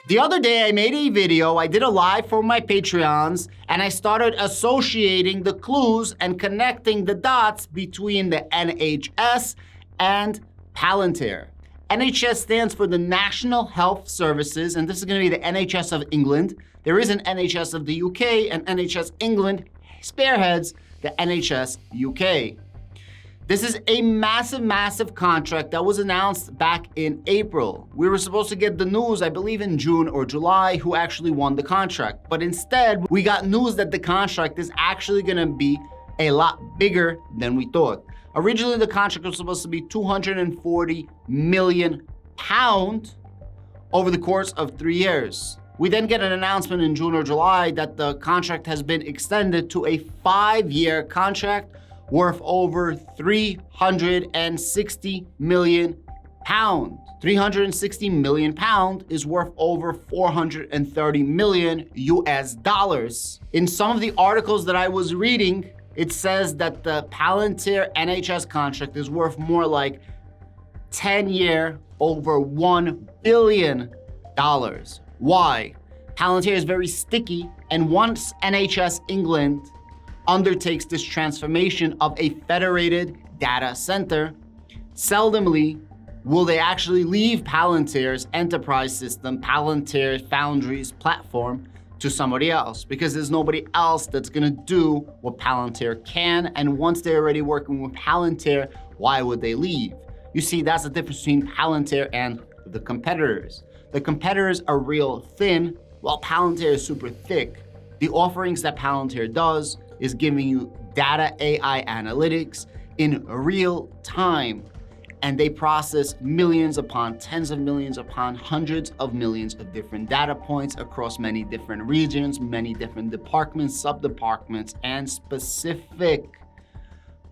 The other day I made a video, I did a live for my Patreons, and I started associating the clues and connecting the dots between the NHS and Palantir. NHS stands for the National Health Services, and this is going to be the NHS of England. There is an NHS of the UK, and NHS England spearheads the NHS UK. This is a massive, massive contract that was announced back in April. We were supposed to get the news, I believe in June or July, who actually won the contract. But instead, we got news that the contract is actually gonna be a lot bigger than we thought. Originally, the contract was supposed to be £240 million over the course of 3 years. We then get an announcement in June or July that the contract has been extended to a 5-year contract worth over £360 million. £360 million is worth over 430 million US dollars. In some of the articles that I was reading, it says that the Palantir NHS contract is worth more like 10-year, over $1 billion. Why? Palantir is very sticky, and once NHS England undertakes this transformation of a federated data center, seldomly will they actually leave Palantir's enterprise system, Palantir Foundry's platform, to somebody else, because there's nobody else that's gonna do what Palantir can, and once they're already working with Palantir, why would they leave? You see, that's the difference between Palantir and the competitors. The competitors are real thin, while Palantir is super thick. The offerings that Palantir does is giving you data AI analytics in real time. And they process millions upon tens of millions upon hundreds of millions of different data points across many different regions, many different departments, sub-departments, and specific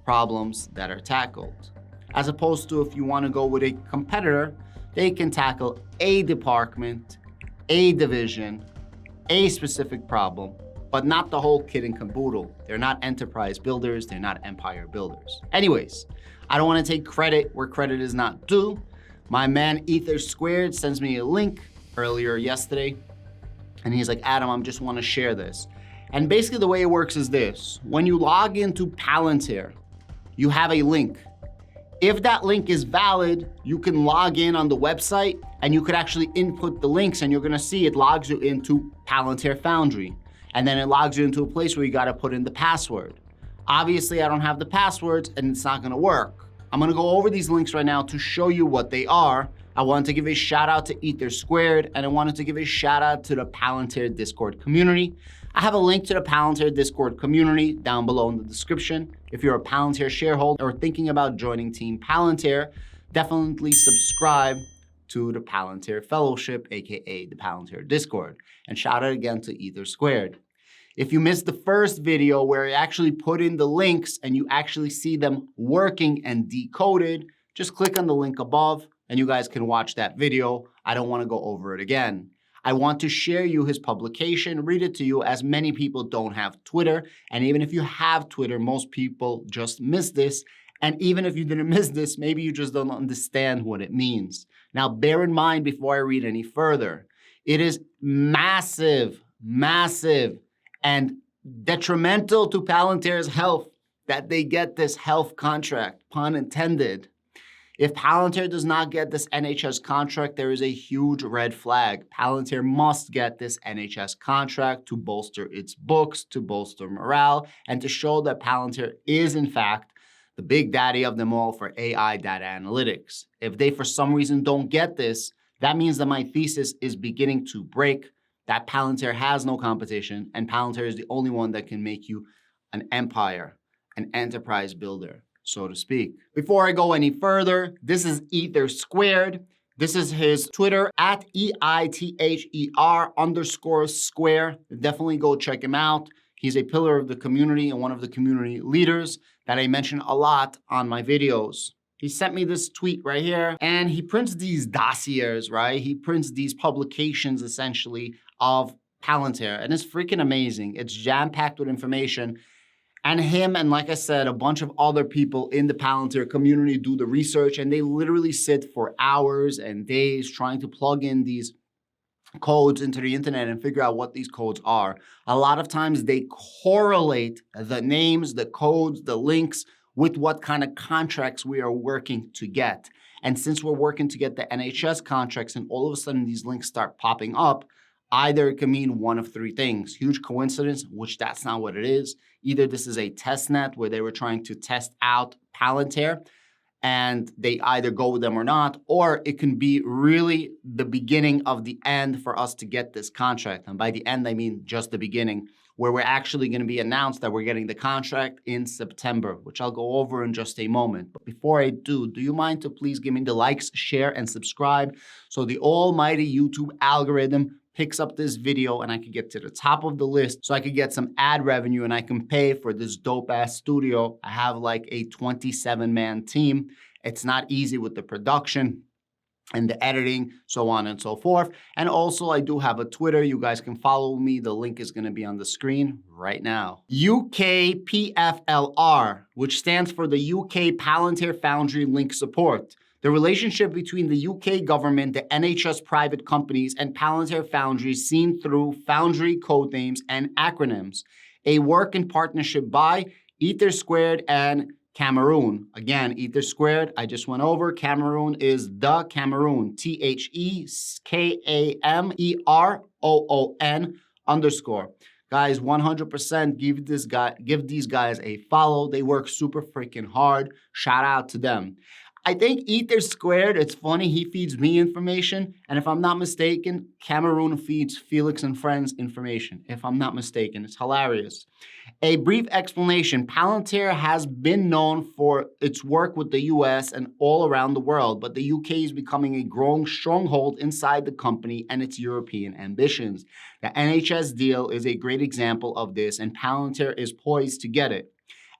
problems that are tackled. As opposed to if you want to go with a competitor, they can tackle a department, a division, a specific problem, but not the whole kit and caboodle. They're not enterprise builders, they're not empire builders. Anyways, I don't want to take credit where credit is not due. My man Ether Squared sends me a link earlier yesterday, and he's like, Adam, I just want to share this. And basically the way it works is this. When you log into Palantir, you have a link. If that link is valid, you can log in on the website and you could actually input the links, and you're gonna see it logs you into Palantir Foundry. And then it logs you into a place where you gotta put in the password. Obviously, I don't have the passwords and it's not gonna work. I'm gonna go over these links right now to show you what they are. I wanted to give a shout out to Ether Squared, and I wanted to give a shout out to the Palantir Discord community. I have a link to the Palantir Discord community down below in the description. If you're a Palantir shareholder or thinking about joining Team Palantir, definitely subscribe to the Palantir Fellowship, AKA the Palantir Discord. And shout out again to Ether Squared. If you missed the first video where I actually put in the links and you actually see them working and decoded, just click on the link above and you guys can watch that video. I don't want to go over it again. I want to share you his publication, read it to you, as many people don't have Twitter. And even if you have Twitter, most people just miss this. And even if you didn't miss this, maybe you just don't understand what it means. Now, bear in mind before I read any further, it is massive, massive, and detrimental to Palantir's health that they get this health contract, pun intended. If Palantir does not get this NHS contract, there is a huge red flag. Palantir must get this NHS contract to bolster its books, to bolster morale, and to show that Palantir is, in fact, the big daddy of them all for AI data analytics. If they, for some reason, don't get this, that means that my thesis is beginning to break, that Palantir has no competition, and Palantir is the only one that can make you an empire, an enterprise builder, so to speak. Before I go any further, this is Ether Squared. This is his Twitter, at EITHER_square. Definitely go check him out. He's a pillar of the community and one of the community leaders that I mention a lot on my videos. He sent me this tweet right here, and he prints these dossiers, right? He prints these publications, essentially, of Palantir, and it's freaking amazing. It's jam-packed with information. And him and, like I said, a bunch of other people in the Palantir community do the research, and they literally sit for hours and days trying to plug in these codes into the internet and figure out what these codes are, a lot of times they correlate the names, the codes, the links with what kind of contracts we are working to get. And since we're working to get the NHS contracts and all of a sudden these links start popping up, either it can mean one of three things. Huge coincidence, which that's not what it is. Either this is a test net where they were trying to test out Palantir and they either go with them or not, or it can be really the beginning of the end for us to get this contract. And by the end, I mean just the beginning, where we're actually going to be announced that we're getting the contract in September, which I'll go over in just a moment. But before I do you mind to please give me the likes, share, and subscribe so the almighty YouTube algorithm picks up this video and I can get to the top of the list so I could get some ad revenue and I can pay for this dope ass studio. I have like a 27-man team. It's not easy with the production and the editing, so on and so forth. And also I do have a Twitter. You guys can follow me. The link is going to be on the screen right now. UKPFLR, which stands for the UK Palantir Foundry Link Support. The relationship between the UK government, the NHS private companies, and Palantir Foundries seen through Foundry codenames and acronyms. A work in partnership by Ether Squared and Cameroon. Again, Ether Squared, I just went over. Cameroon is the Cameroon. THEKAMEROON_. Guys, 100% give these guys a follow. They work super freaking hard. Shout out to them. I think Ether Squared, it's funny, he feeds me information. And if I'm not mistaken, Cameroon feeds Felix and Friends information. If I'm not mistaken, it's hilarious. A brief explanation, Palantir has been known for its work with the US and all around the world, but the UK is becoming a growing stronghold inside the company and its European ambitions. The NHS deal is a great example of this, and Palantir is poised to get it.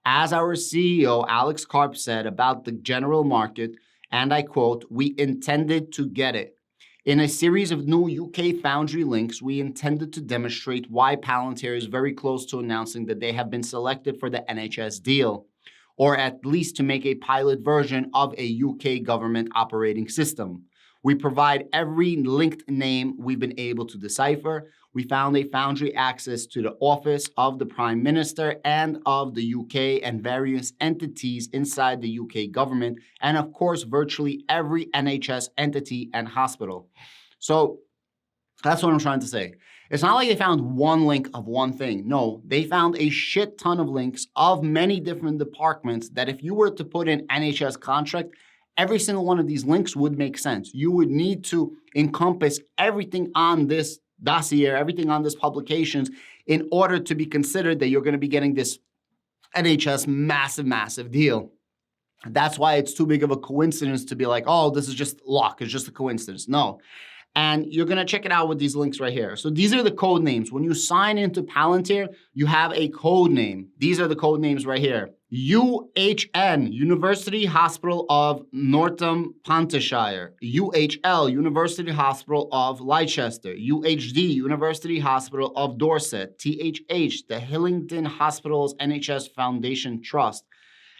As our CEO, Alex Karp, said about the general market, and I quote, "We intended to get it." In a series of new UK Foundry links, we intended to demonstrate why Palantir is very close to announcing that they have been selected for the NHS deal, or at least to make a pilot version of a UK government operating system. We provide every linked name we've been able to decipher. We found a Foundry access to the office of the Prime Minister and of the UK and various entities inside the UK government, and of course, virtually every NHS entity and hospital. So that's what I'm trying to say. It's not like they found one link of one thing. No, they found a shit ton of links of many different departments that if you were to put in NHS contract, every single one of these links would make sense. You would need to encompass everything on this dossier, everything on this publications in order to be considered that you're going to be getting this NHS massive deal. That's why it's too big of a coincidence to be like, oh, this is just luck. It's just a coincidence. No. And you're going to check it out with these links right here. So these are the code names. When you sign into Palantir, you have a code name. These are the code names right here. UHN, University Hospital of Northamptonshire. UHL, University Hospital of Leicester. UHD, University Hospital of Dorset. THH, the Hillingdon Hospitals NHS Foundation Trust.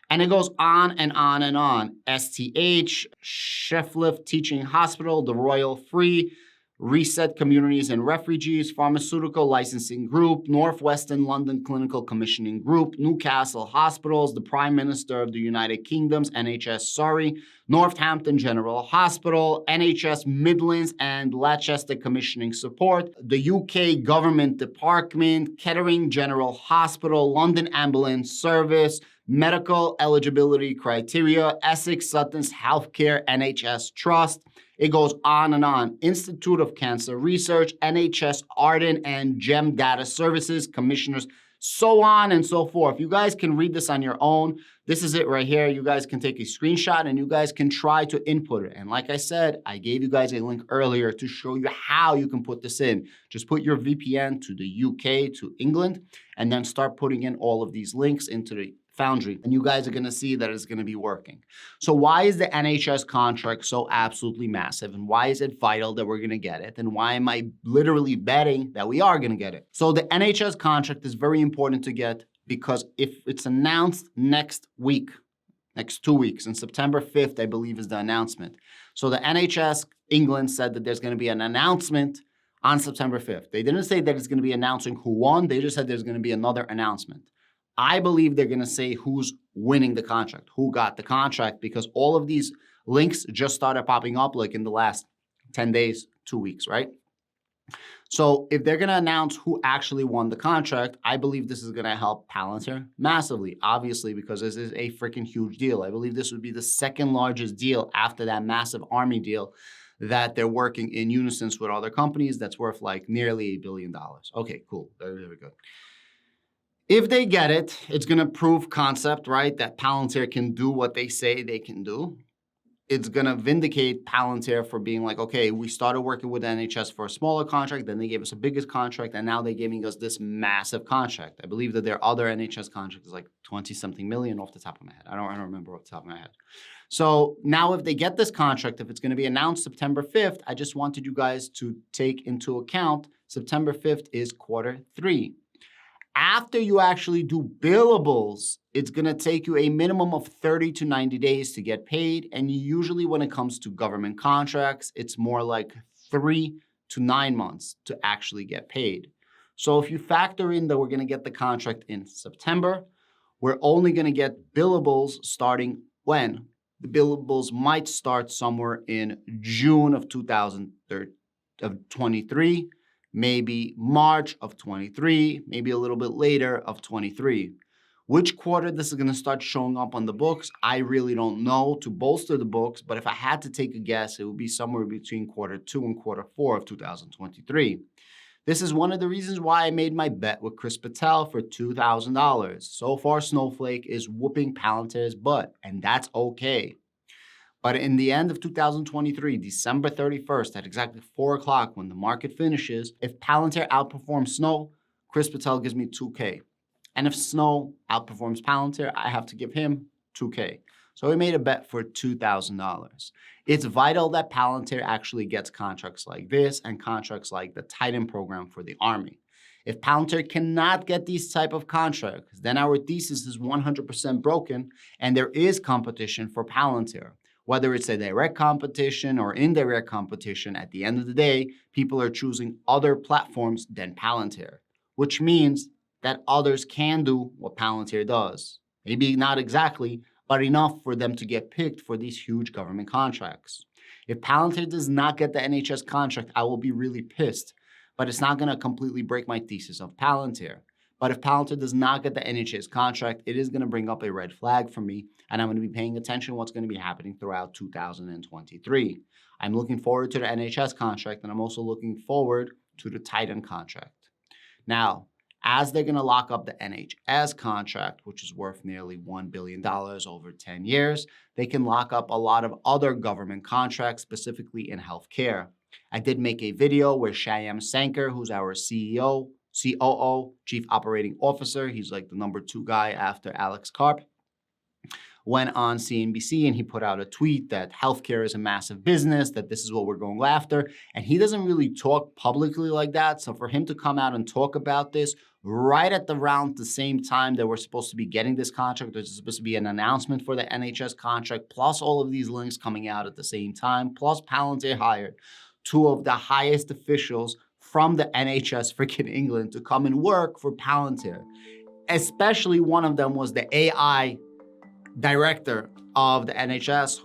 And it goes on and on and on. STH, Sheffield Teaching Hospital, the Royal Free, Reset Communities and Refugees, Pharmaceutical Licensing Group, Northwestern London Clinical Commissioning Group, Newcastle Hospitals, the Prime Minister of the United Kingdom's NHS Surrey, Northampton General Hospital, NHS Midlands and Leicester Commissioning Support, the UK Government Department, Kettering General Hospital, London Ambulance Service, Medical Eligibility Criteria, Essex Sutton's Healthcare NHS Trust. It goes on and on. Institute of Cancer Research, NHS Arden and GEM Data Services, Commissioners, so on and so forth. You guys can read this on your own. This is it right here. You guys can take a screenshot and you guys can try to input it. And like I said, I gave you guys a link earlier to show you how you can put this in. Just put your VPN to the UK, to England, and then start putting in all of these links into the Foundry, and you guys are going to see that it's going to be working. So why is the NHS contract so absolutely massive, and why is it vital that we're going to get it, and why am I literally betting that we are going to get it? So the NHS contract is very important to get because if it's announced next week, next 2 weeks, and September 5th, I believe, is the announcement. So the NHS England said that there's going to be an announcement on September 5th. They didn't say that it's going to be announcing who won. They just said there's going to be another announcement. I believe they're going to say who's winning the contract, who got the contract, because all of these links just started popping up like in the last 10 days, 2 weeks, right? So if they're going to announce who actually won the contract, I believe this is going to help Palantir massively, obviously, because this is a freaking huge deal. I believe this would be the second largest deal after that massive army deal that they're working in unison with other companies that's worth like nearly $1 billion. Okay, cool. Very, very good. If they get it, it's going to prove concept, right? That Palantir can do what they say they can do. It's going to vindicate Palantir for being like, okay, we started working with the NHS for a smaller contract, then they gave us a biggest contract, and now they're giving us this massive contract. I believe that their other NHS contract is like 20-something million off the top of my head. I don't remember off the top of my head. So now if they get this contract, if it's going to be announced September 5th, I just wanted you guys to take into account September 5th is Q3. After you actually do billables, it's going to take you a minimum of 30 to 90 days to get paid. And usually when it comes to government contracts, it's more like 3 to 9 months to actually get paid. So if you factor in that we're going to get the contract in September, we're only going to get billables starting when? The billables might start somewhere in June of 2023. Maybe March of 23, maybe a little bit later of 23. Which quarter this is going to start showing up on the books, I really don't know to bolster the books, but if I had to take a guess, it would be somewhere between Q2 and Q4 of 2023. This is one of the reasons why I made my bet with Chris Patel for $2,000. So far, Snowflake is whooping Palantir's butt, and that's okay. But in the end of 2023, December 31st, at exactly 4 o'clock when the market finishes, if Palantir outperforms Snow, Chris Patel gives me $2K. And if Snow outperforms Palantir, I have to give him $2K. So we made a bet for $2,000. It's vital that Palantir actually gets contracts like this and contracts like the Titan program for the Army. If Palantir cannot get these type of contracts, then our thesis is 100% broken and there is competition for Palantir. Whether it's a direct competition or indirect competition, at the end of the day, people are choosing other platforms than Palantir, which means that others can do what Palantir does. Maybe not exactly, but enough for them to get picked for these huge government contracts. If Palantir does not get the NHS contract, I will be really pissed, but it's not going to completely break my thesis of Palantir. But if Palantir does not get the NHS contract, it is going to bring up a red flag for me, and I'm going to be paying attention to what's going to be happening throughout 2023. I'm looking forward to the NHS contract, and I'm also looking forward to the Titan contract. Now, as they're going to lock up the NHS contract, which is worth nearly $1 billion over 10 years, they can lock up a lot of other government contracts, specifically in healthcare. I did make a video where Shyam Sankar, who's our CEO, COO, Chief Operating Officer, he's like the number 2 guy after Alex Karp, went on CNBC and he put out a tweet that healthcare is a massive business, that this is what we're going after. And he doesn't really talk publicly like that. So for him to come out and talk about this right at around the same time that we're supposed to be getting this contract, there's supposed to be an announcement for the NHS contract, plus all of these links coming out at the same time, plus Palantir hired 2 of the highest officials from the NHS freaking England to come and work for Palantir. Especially one of them was the AI director of the NHS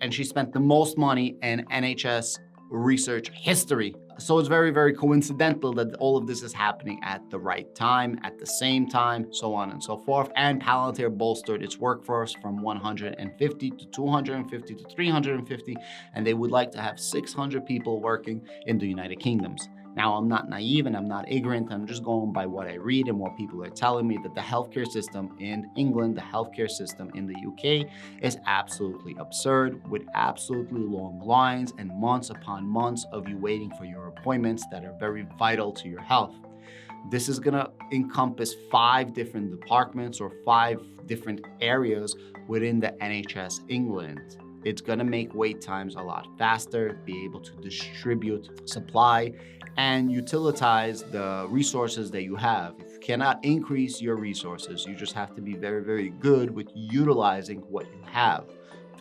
and she spent the most money in NHS research history. So it's very, very coincidental that all of this is happening at the right time, at the same time, so on and so forth. And Palantir bolstered its workforce from 150 to 250 to 350, and they would like to have 600 people working in the United Kingdoms. Now, I'm not naive and I'm not ignorant. I'm just going by what I read and what people are telling me, that the healthcare system in England, the healthcare system in the UK is absolutely absurd, with absolutely long lines and months upon months of you waiting for your appointments that are very vital to your health. This is going to encompass 5 different departments or 5 different areas within the NHS England. It's going to make wait times a lot faster, be able to distribute supply and utilize the resources that you have. If you cannot increase your resources, you just have to be very, very good with utilizing what you have.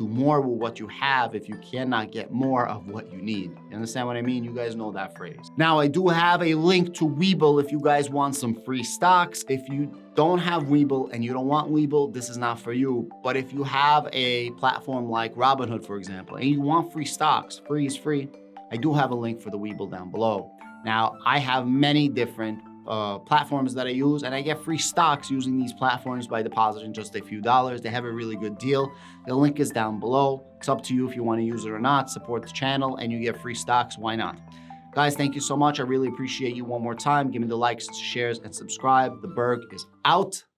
do more with what you have if you cannot get more of what you need. You understand what I mean? You guys know that phrase. Now, I do have a link to Webull if you guys want some free stocks. If you don't have Webull and you don't want Webull, this is not for you. But if you have a platform like Robinhood, for example, and you want free stocks, free is free, I do have a link for the Webull down below. Now, I have many different platforms that I use, and I get free stocks using these platforms by depositing just a few dollars. They have a really good deal. The link is down below. It's up to you if you want to use it or not. Support the channel and you get free stocks. Why not? Guys, thank you so much. I really appreciate you one more time. Give me the likes, shares, and subscribe. The Berg is out.